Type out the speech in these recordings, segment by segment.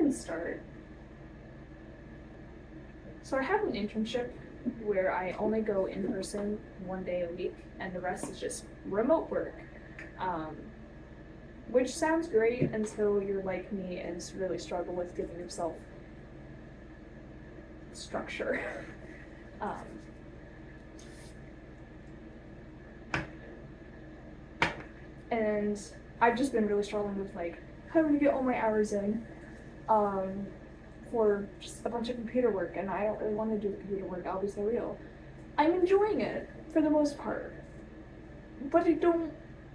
didn't start. So I have an internship where I only go in person 1 day a week, and the rest is just remote work. Which sounds great until you're like me and really struggle with giving yourself structure. And I've just been really struggling with like having to get all my hours in for just a bunch of computer work, and I don't really want to do the computer work, I'll be so real. I'm enjoying it for the most part, but I don't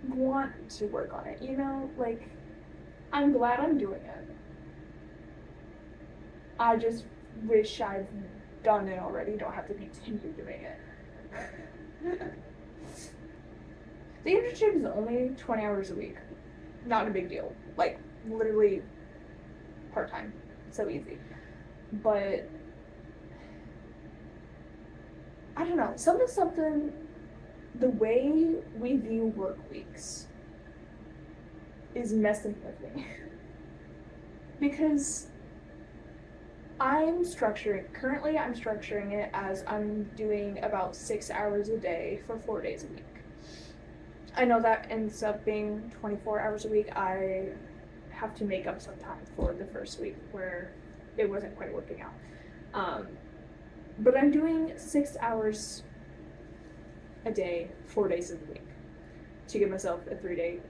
want to work on it, you know? Like, I'm glad I'm doing it. I just wish I'd done it already, don't have to continue doing it. The internship is only 20 hours a week. Not a big deal. Like, literally part-time. So easy. But I don't know, something, the way we view work weeks is messing with me. Because currently I'm structuring it as I'm doing about 6 hours a day for 4 days a week. I know that ends up being 24 hours a week. I have to make up some time for the first week where it wasn't quite working out. But I'm doing 6 hours a day, 4 days of the week to give myself a 3-day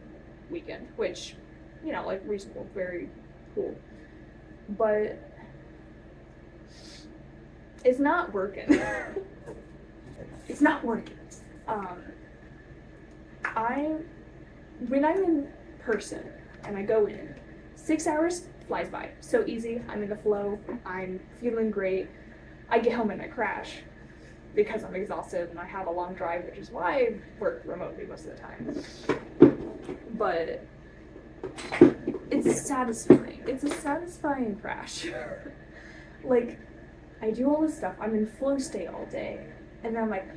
weekend, which, you know, like reasonable, very cool. But it's not working. It's not working. When I'm in person and I go in, 6 hours flies by. So easy, I'm in the flow, I'm feeling great. I get home and I crash because I'm exhausted and I have a long drive, which is why I work remotely most of the time. But it's satisfying. It's a satisfying crash. Like, I do all this stuff, I'm in flow state all day, and then I'm like,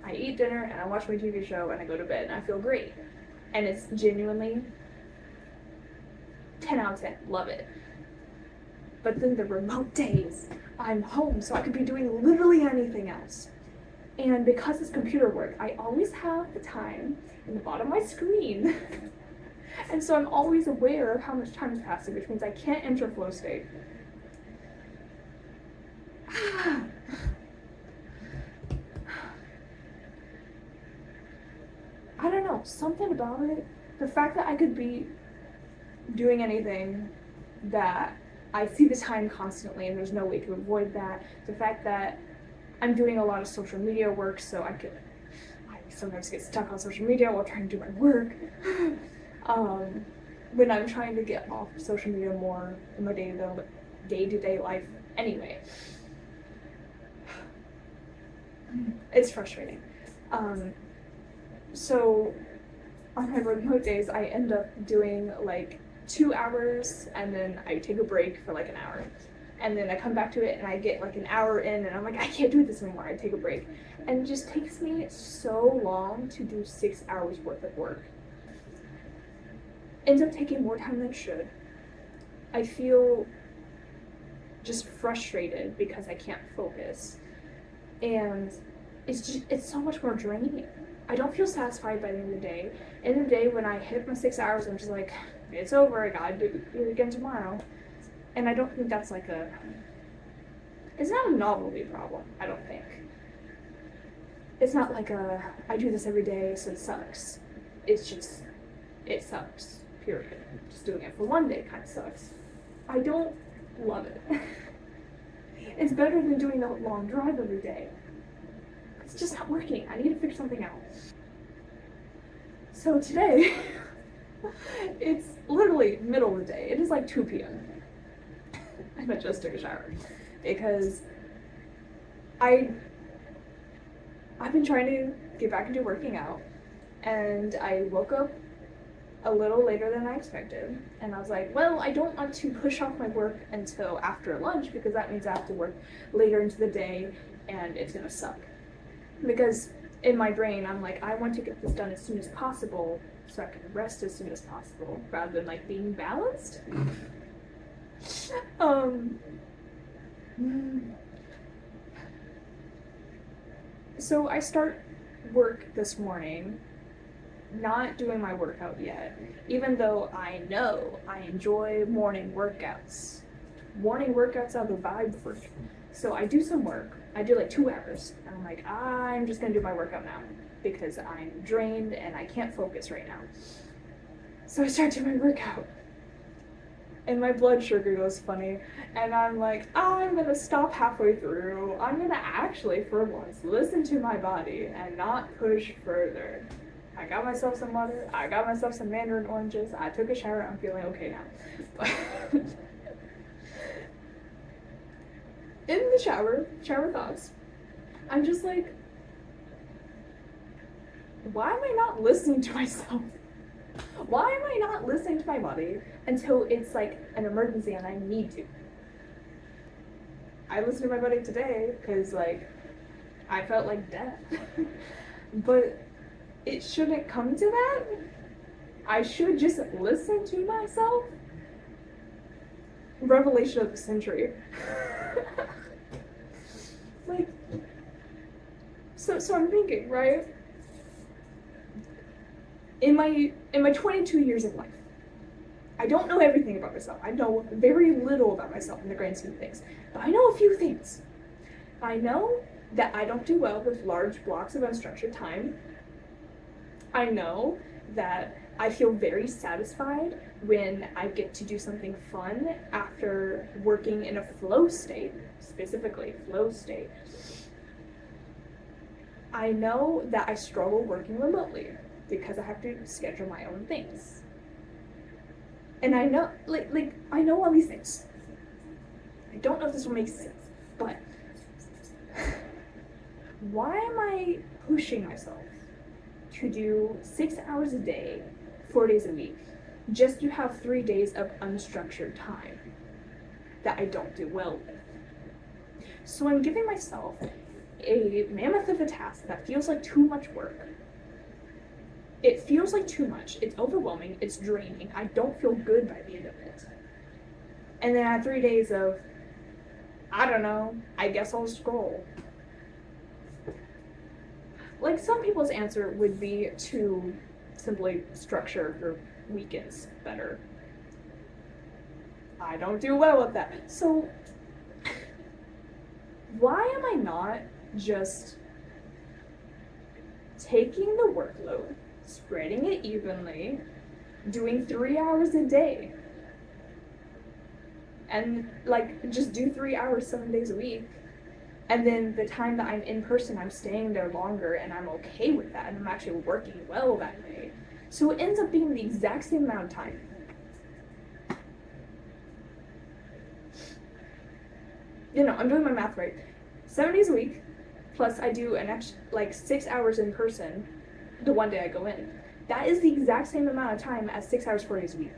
I eat dinner and I watch my TV show and I go to bed and I feel great. And it's genuinely 10 out of 10, love it. But then the remote days, I'm home, so I could be doing literally anything else. And because it's computer work, I always have the time in the bottom of my screen. And so I'm always aware of how much time is passing, which means I can't enter flow state. I don't know, something about it, the fact that I could be doing anything, that I see the time constantly and there's no way to avoid that, the fact that I'm doing a lot of social media work, so I sometimes get stuck on social media while trying to do my work. When I'm trying to get off social media more in my day-to-day life anyway. It's frustrating. So on my remote days, I end up doing like 2 hours and then I take a break for like an hour. And then I come back to it and I get like an hour in and I'm like, I can't do this anymore. I take a break. And it just takes me so long to do 6 hours worth of work. Ends up taking more time than it should. I feel just frustrated because I can't focus. And it's so much more draining. I don't feel satisfied by the end of the day. End of the day, when I hit my 6 hours, I'm just like, it's over, I gotta do it again tomorrow. And I don't think that's like it's not a novelty problem, I don't think. It's not like I do this every day, so it sucks. It's just, it sucks, period. Just doing it for 1 day kind of sucks. I don't love it. It's better than doing the long drive every day. It's just not working. I need to figure something out. So today, it's literally middle of the day. It is like 2 p.m. and I just took a shower because I've been trying to get back into working out, and I woke up a little later than I expected, and I was like, well, I don't want to push off my work until after lunch because that means I have to work later into the day and it's gonna suck. Because in my brain, I'm like, I want to get this done as soon as possible so I can rest as soon as possible rather than like being balanced. Um, so I start work this morning, not doing my workout yet, even though I know I enjoy morning workouts. Morning workouts are the vibe for me. So I do some work. I do like 2 hours. And I'm like, I'm just gonna do my workout now because I'm drained and I can't focus right now. So I start doing my workout. And my blood sugar goes funny. And I'm like, I'm gonna stop halfway through. I'm gonna actually, for once, listen to my body and not push further. I got myself some water. I got myself some mandarin oranges. I took a shower. I'm feeling okay now. In the shower thoughts, I'm just like, why am I not listening to myself? Why am I not listening to my body until it's like an emergency and I need to? I listened to my body today because like I felt like death. But it shouldn't come to that. I should just listen to myself. Revelation of the century. Like, so I'm thinking, right? In my 22 years of life, I don't know everything about myself. I know very little about myself in the grand scheme of things, but I know a few things. I know that I don't do well with large blocks of unstructured time. I know that I feel very satisfied when I get to do something fun after working in a flow state, specifically flow state. I know that I struggle working remotely because I have to schedule my own things. And I know, like I know all these things. I don't know if this will make sense, but why am I pushing myself to do 6 hours a day, 4 days a week, just to have 3 days of unstructured time that I don't do well with? So I'm giving myself a mammoth of a task that feels like too much work. It feels like too much. It's overwhelming. It's draining. I don't feel good by the end of it. And then I have 3 days of, I don't know, I guess I'll scroll. Like, some people's answer would be to simply structure your weekends better. I don't do well with that. So, why am I not just taking the workload, spreading it evenly, doing 3 hours a day? And, like, just do 3 hours 7 days a week. And then the time that I'm in person, I'm staying there longer and I'm okay with that and I'm actually working well that day. So it ends up being the exact same amount of time. You know, I'm doing my math right. 7 days a week, plus I do an extra, like 6 hours in person the one day I go in. That is the exact same amount of time as 6 hours, 4 days a week.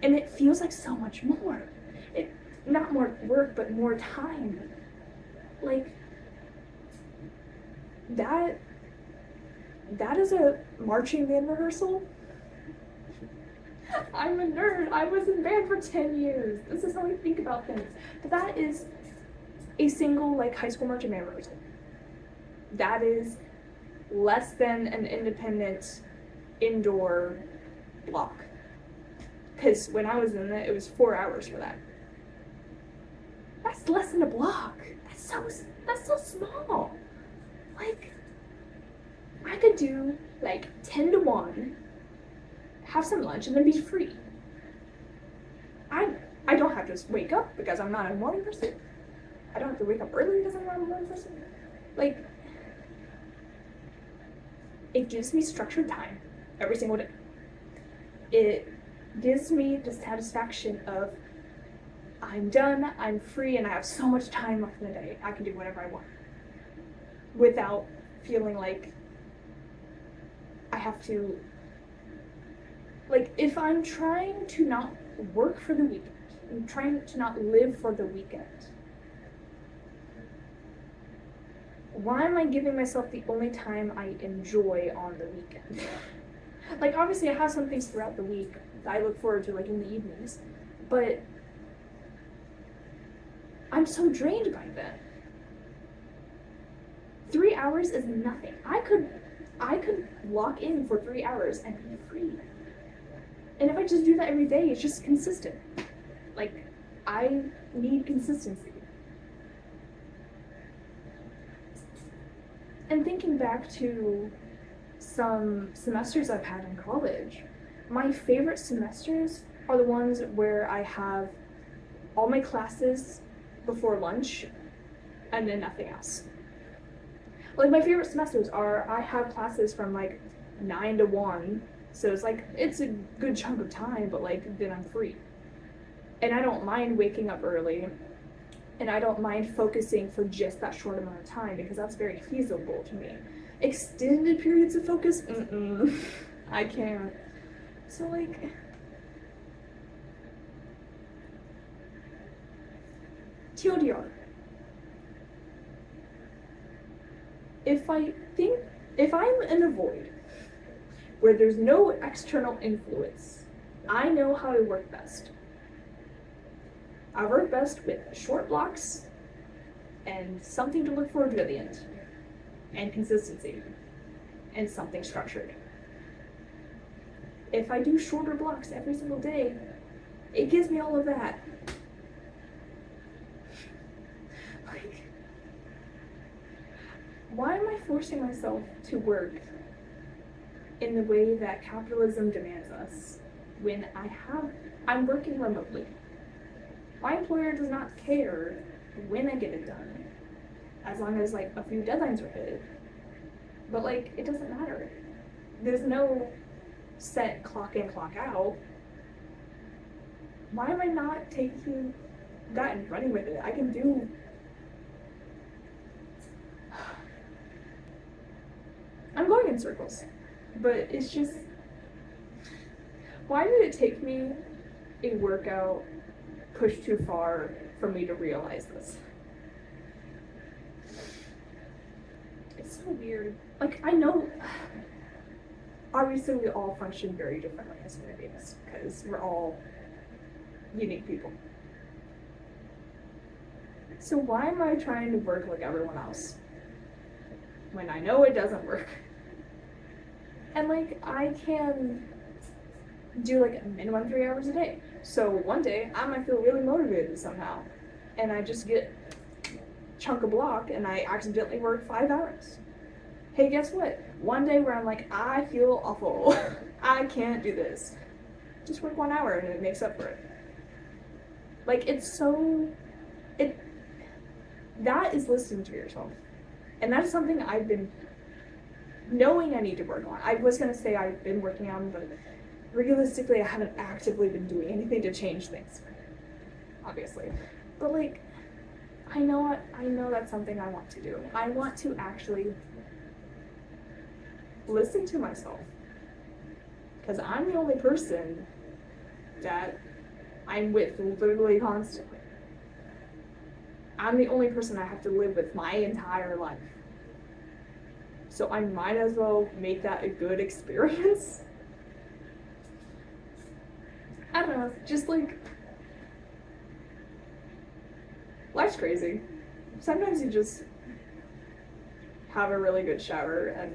And it feels like so much more. Not more work, but more time. Like, that is a marching band rehearsal. I'm a nerd. I was in band for 10 years. This is how I think about things. But that is a single, like, high school marching band rehearsal. That is less than an independent indoor block. Because when I was in it was 4 hours for that. That's less than a block. That's so small. Like, I could do like 10 to 1, have some lunch, and then be free. I don't have to wake up because I'm not a morning person. I don't have to wake up early because I'm not a morning person. Like, it gives me structured time every single day. It gives me the satisfaction of I'm done, I'm free, and I have so much time left in the day. I can do whatever I want without feeling like I have to, like, if I'm trying to not work for the weekend, I'm trying to not live for the weekend, why am I giving myself the only time I enjoy on the weekend? Like, obviously I have some things throughout the week that I look forward to, like in the evenings, but I'm so drained by then. 3 hours is nothing. I could lock in for 3 hours and be free. And if I just do that every day, it's just consistent. Like, I need consistency. And thinking back to some semesters I've had in college, my favorite semesters are the ones where I have all my classes before lunch and then nothing else. Like, my favorite semesters are, I have classes from like 9 to 1, so it's like, it's a good chunk of time, but like, then I'm free. And I don't mind waking up early, and I don't mind focusing for just that short amount of time, because that's very feasible to me. Extended periods of focus, I can't. So like, TLDR. If I'm in a void where there's no external influence, I know how to work best. I work best with short blocks and something to look forward to at the end, and consistency, and something structured. If I do shorter blocks every single day, it gives me all of that. Like, why am I forcing myself to work in the way that capitalism demands us when I'm working remotely? My employer does not care when I get it done, as long as like a few deadlines are hit. But like, it doesn't matter. There's no set clock in, clock out. Why am I not taking that and running with it? I can do. I'm going in circles, but it's just, why did it take me a workout pushed too far for me to realize this? It's so weird. Like, I know, obviously we all function very differently as human beings, because we're all unique people. So why am I trying to work like everyone else when I know it doesn't work? And like, I can do like a minimum 3 hours a day. So one day I might feel really motivated somehow, and I just get chunk a block and I accidentally work 5 hours. Hey, guess what? One day where I'm like, I feel awful. I can't do this. Just work 1 hour and it makes up for it. Like, that is listening to yourself. And that is something I've been knowing I need to work on. I was gonna say I've been working on, but realistically I haven't actively been doing anything to change things, obviously. But like, I know that's something I want to do. I want to actually listen to myself, because I'm the only person that I'm with literally constantly. I'm the only person I have to live with my entire life. So I might as well make that a good experience. I don't know, just like, life's crazy. Sometimes you just have a really good shower and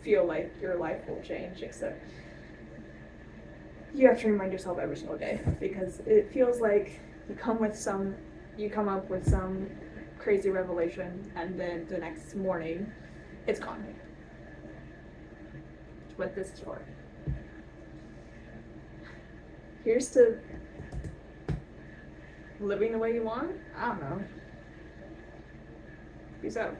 feel like your life will change, except you have to remind yourself every single day, because it feels like you come up with some crazy revelation, and then the next morning it's gone. That's what this is for. Here's to living the way you want. I don't know. Peace out.